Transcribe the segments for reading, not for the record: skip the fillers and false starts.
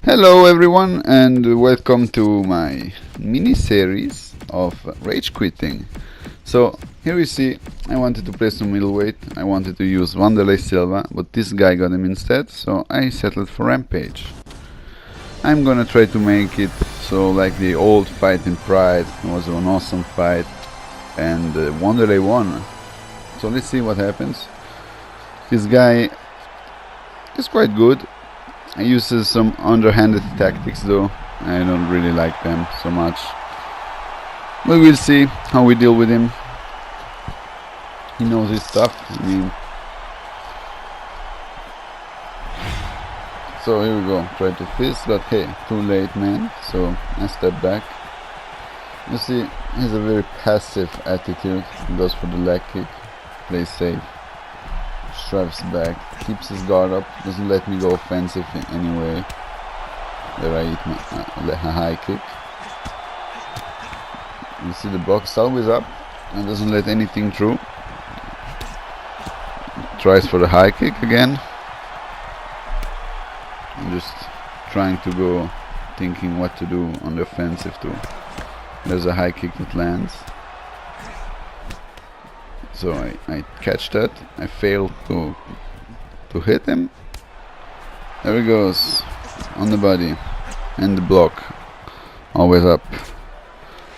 Hello everyone and welcome to my mini series of rage quitting. So here we see I wanted to play some middleweight. I wanted to use Wanderli Silva, but this guy got him instead, so I settled for Rampage. I'm gonna try to make it so like the old fight in Pride. It was an awesome fight and Wanderli won. So let's see what happens. This guy is quite good. He uses some underhanded tactics though. I don't really like them so much. But we'll see how we deal with him. He knows his stuff. I mean, so here we go. Try to fist, but hey, too late, man. So I step back. You see, he has a very passive attitude. He goes for the leg kick, plays safe. Strives back, keeps his guard up, doesn't let me go offensive in any way. There I eat my high kick. You see the box always up and doesn't let anything through. Tries for the high kick again. I'm just trying to go, thinking what to do on the offensive too. There's a high kick that lands. So I catch that. I fail to hit him. There he goes on the body and the block, always up.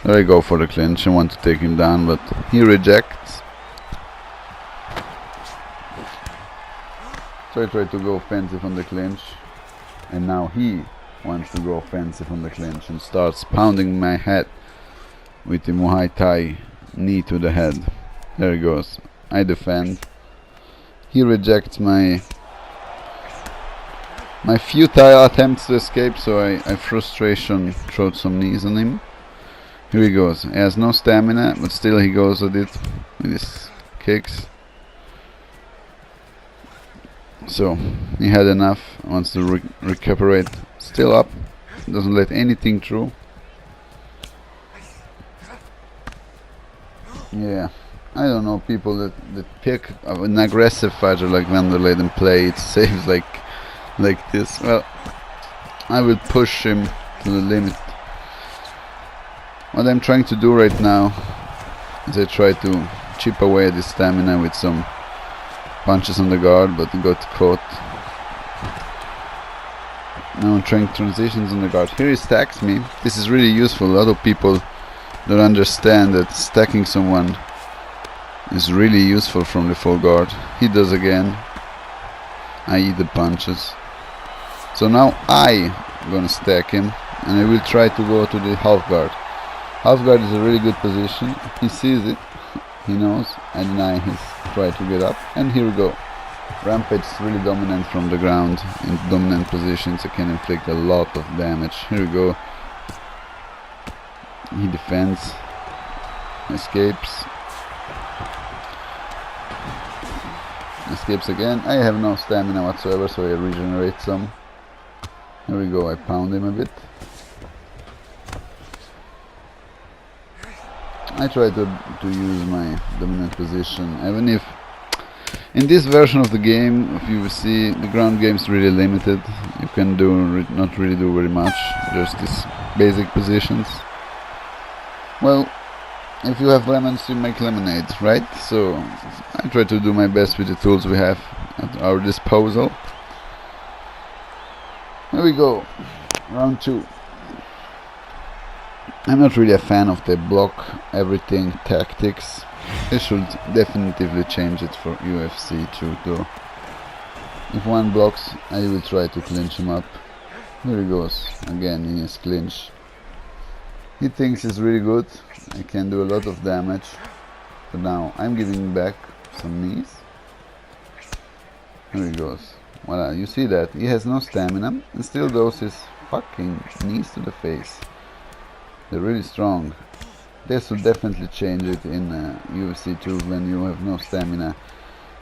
There I go for the clinch. I want to take him down, but he rejects. So I try to go offensive on the clinch, and now he wants to go offensive on the clinch and starts pounding my head with the Muay Thai knee to the head. There he goes. I defend. He rejects my futile attempts to escape, so I frustration throwed some knees on him. Here he goes. He has no stamina, but still he goes at it with his kicks. So he had enough. Wants to recuperate. Still up. Doesn't let anything through. Yeah. I don't know, people that pick an aggressive fighter like Wanderli and play it safe like this. Well, I will push him to the limit. What I'm trying to do right now is I try to chip away at his stamina with some punches on the guard, but he got caught. Now I'm trying transitions on the guard. Here he stacks me. This is really useful. A lot of people don't understand that stacking someone is really useful from the full guard. He does again. I eat the punches. So now I'm gonna stack him and I will try to go to the half guard. Half guard is a really good position. He sees it. He knows. I deny his try to get up. And here we go. Rampage is really dominant from the ground. In dominant positions I can inflict a lot of damage. Here we go. He defends. Escapes. Escapes again. I have no stamina whatsoever, so I regenerate some. Here we go. I pound him a bit. I try to use my dominant position, even if in this version of the game of UFC the ground game is really limited. You can not really do very much, just these basic positions. Well, if you have lemons, you make lemonade, right? So I try to do my best with the tools we have at our disposal. Here we go, round 2. I'm not really a fan of the block everything tactics. They should definitively change it for UFC too, though. If one blocks, I will try to clinch him up. Here he goes, again in his clinch. He thinks he's really good. I can do a lot of damage. But now I'm giving back some knees. Here he goes. Voila, you see that? He has no stamina and still goes his fucking knees to the face. They're really strong. They should definitely change it in UFC too. When you have no stamina,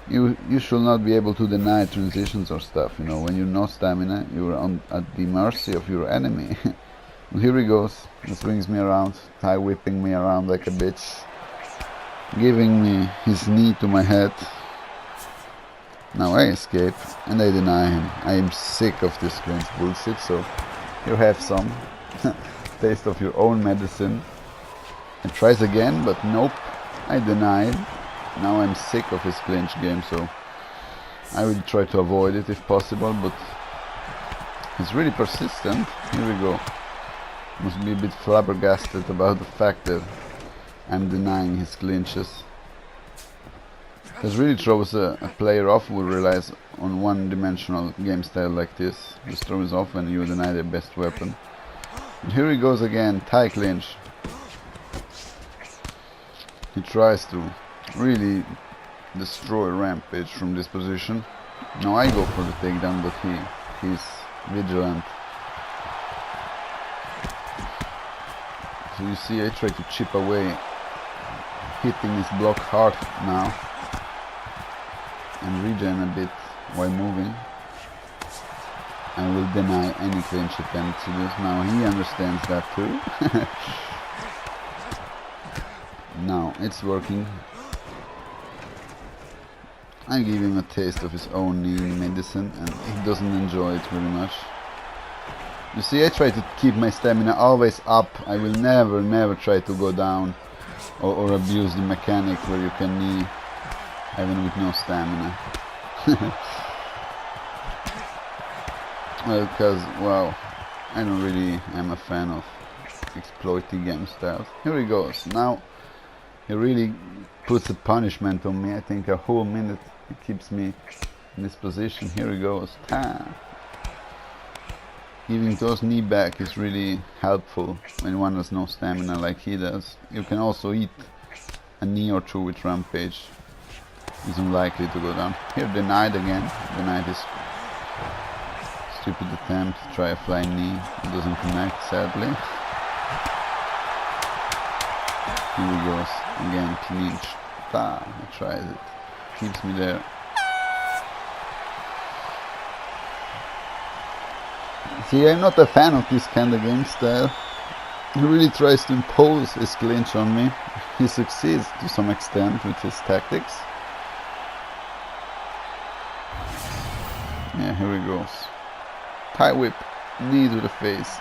you should not be able to deny transitions or stuff. You know, when you're no stamina, you're at the mercy of your enemy. And here he goes. He swings me around, tie whipping me around like a bitch, giving me his knee to my head. Now I escape and I deny him. I am sick of this clinch bullshit, so You have some taste of your own medicine. And tries again, but nope, I denied. Now I'm sick of his clinch game, so I will try to avoid it if possible, but he's really persistent. Here we go. Must be a bit flabbergasted about the fact that I'm denying his clinches. This really throws a player off who relies on one-dimensional game style like this. Just throws off when you deny their best weapon. And here he goes again, tie clinch. He tries to really destroy Rampage from this position. Now I go for the takedown, but he's vigilant. So you see I try to chip away, hitting his block hard now. And regen a bit while moving. I will deny any clinch attempt to this. Now he understands that too. Now it's working. I give him a taste of his own kneeling medicine and he doesn't enjoy it very much. You see, I try to keep my stamina always up. I will never try to go down or abuse the mechanic where you can knee even with no stamina. Well, because, wow, I don't really am a fan of exploiting game styles. Here he goes. Now he really puts a punishment on me. I think a whole minute he keeps me in this position. Here he goes. Giving those knee back is really helpful when one has no stamina like he does. You can also eat a knee or two with Rampage. He's unlikely to go down. Here denied again. Denied his stupid attempt to try a flying knee. It doesn't connect, sadly. Here he goes. Again, clinch. He tries it. Keeps me there. See, I'm not a fan of this kind of game style. He really tries to impose his clinch on me. He succeeds to some extent with his tactics. Yeah, here he goes. Tie whip. Knee to the face.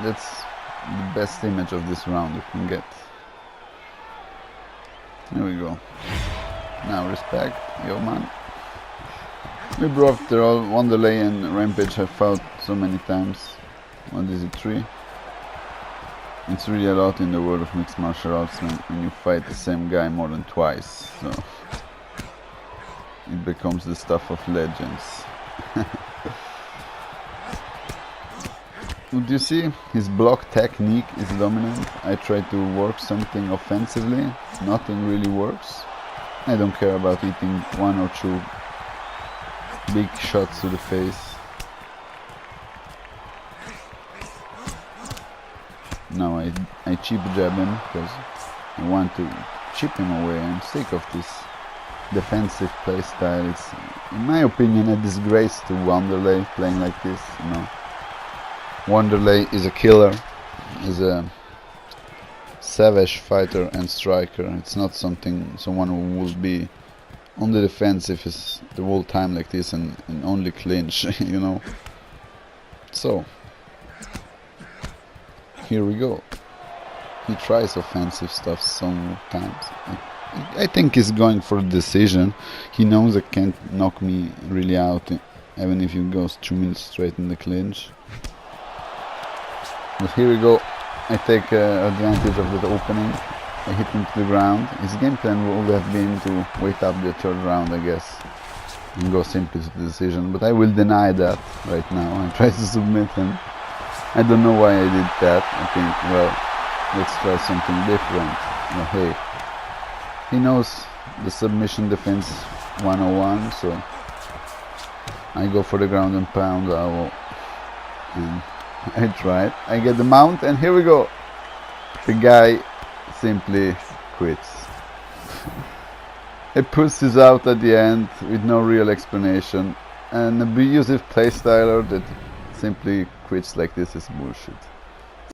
That's the best image of this round you can get. Here we go. Now respect, yo man. We brought the all Wanderli and Rampage have fought so many times. What is it, 3? It's really a lot in the world of mixed martial arts when you fight the same guy more than twice. So it becomes the stuff of legends. Would you see? His block technique is dominant. I try to work something offensively. Nothing really works. I don't care about eating 1 or 2 big shots to the face. Now I cheap jab him because I want to chip him away. I'm sick of this defensive playstyle. It's, in my opinion, a disgrace to Wanderli playing like this. You know, Wanderli is a killer, is a savage fighter and striker. It's not someone who will be on the defensive is the whole time like this and only clinch, you know. So here we go. He tries offensive stuff sometimes. I think he's going for a decision. He knows he can't knock me really out, even if he goes 2 minutes straight in the clinch. But here we go. I take advantage of that opening. I hit him to the ground. His game plan would have been to wait up the 3rd round, I guess, and go simply to the decision. But I will deny that right now. I try to submit him. I don't know why I did that. I think, well, let's try something different. Well, hey, he knows the submission defense 101, so I go for the ground and pound. And I try it. I get the mount, and here we go. The guy simply quits. He pushes out at the end with no real explanation. An abusive playstyler that simply quits like this is bullshit.